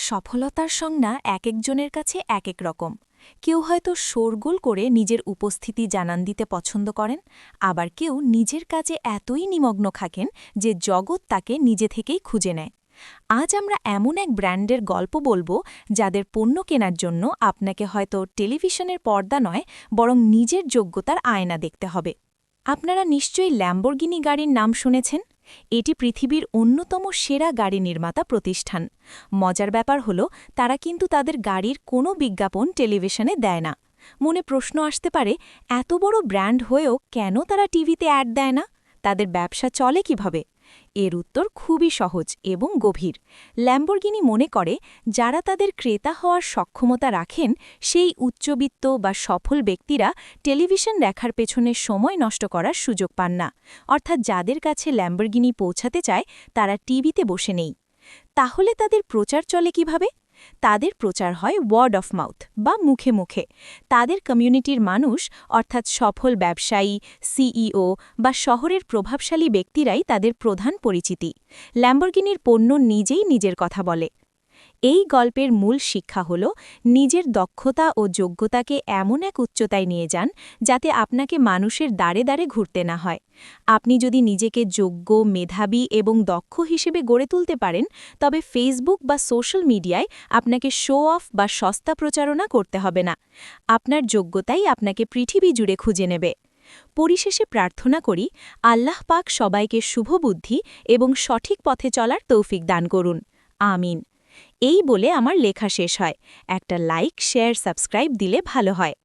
সফলতার সংজ্ঞা একেকজনের কাছে একেক রকম। কেউ হয়তো শোরগোল করে নিজের উপস্থিতি জানান দিতে পছন্দ করেন, আবার কেউ নিজের কাজে এতই নিমগ্ন থাকেন যে জগৎ তাকে নিজে থেকেই খুঁজে নেয়। আজ আমরা এমন এক ব্র্যান্ডের গল্প বলবো যাদের পণ্য কেনার জন্য আপনাকে হয়তো টেলিভিশনের পর্দা নয়, বরং নিজের যোগ্যতার আয়না দেখতে হবে। আপনারা নিশ্চয়ই ল্যাম্বরগিনি গাড়ির নাম শুনেছেন। এটি পৃথিবীর অন্যতম সেরা গাড়ি নির্মাতা প্রতিষ্ঠান। মজার ব্যাপার হল, তারা কিন্তু তাদের গাড়ির কোনো বিজ্ঞাপন টেলিভিশনে দেয় না। মনে প্রশ্ন আসতে পারে, এত বড় ব্র্যান্ড হয়েও কেন তারা টিভিতে অ্যাড দেয় না? তাদের ব্যবসা চলে কিভাবে? এর উত্তর খুবই সহজ এবং গভীর। ল্যাম্বরগিনি মনে করে, যারা তাদের ক্রেতা হওয়ার সক্ষমতা রাখেন সেই উচ্চবিত্ত বা সফল ব্যক্তিরা টেলিভিশন দেখার পেছনে সময় নষ্ট করার সুযোগ পান না। অর্থাৎ যাদের কাছে ল্যাম্বরগিনি পৌঁছাতে চায় তারা টিভিতে বসে নেই। তাহলে তাদের প্রচার চলে কিভাবে? তাদের প্রচার হয় ওয়ার্ড অফ মাউথ বা মুখে মুখে। তাদের কমিউনিটির মানুষ, অর্থাৎ সফল ব্যবসায়ী, সিইও বা শহরের প্রভাবশালী ব্যক্তিরাই তাদের প্রধান পরিচিতি। ল্যাম্বরগিনির পণ্য নিজেই নিজের কথা বলে। এই গল্পের মূল শিক্ষা হল, নিজের দক্ষতা ও যোগ্যতাকে এমন এক উচ্চতায় নিয়ে যান যাতে আপনাকে মানুষের দাঁড়ে দাঁড়ে ঘুরতে না হয়। আপনি যদি নিজেকে যোগ্য, মেধাবী এবং দক্ষ হিসেবে গড়ে তুলতে পারেন, তবে ফেসবুক বা সোশ্যাল মিডিয়ায় আপনাকে শো অফ বা সস্তা প্রচারণা করতে হবে না। আপনার যোগ্যতাই আপনাকে পৃথিবী জুড়ে খুঁজে নেবে। পরিশেষে প্রার্থনা করি, আল্লাহ পাক সবাইকে শুভবুদ্ধি এবং সঠিক পথে চলার তৌফিক দান করুন। আমিন। এই বলে আমার লেখা শেষ হয়। একটা লাইক, শেয়ার, সাবস্ক্রাইব দিলে ভালো হয়।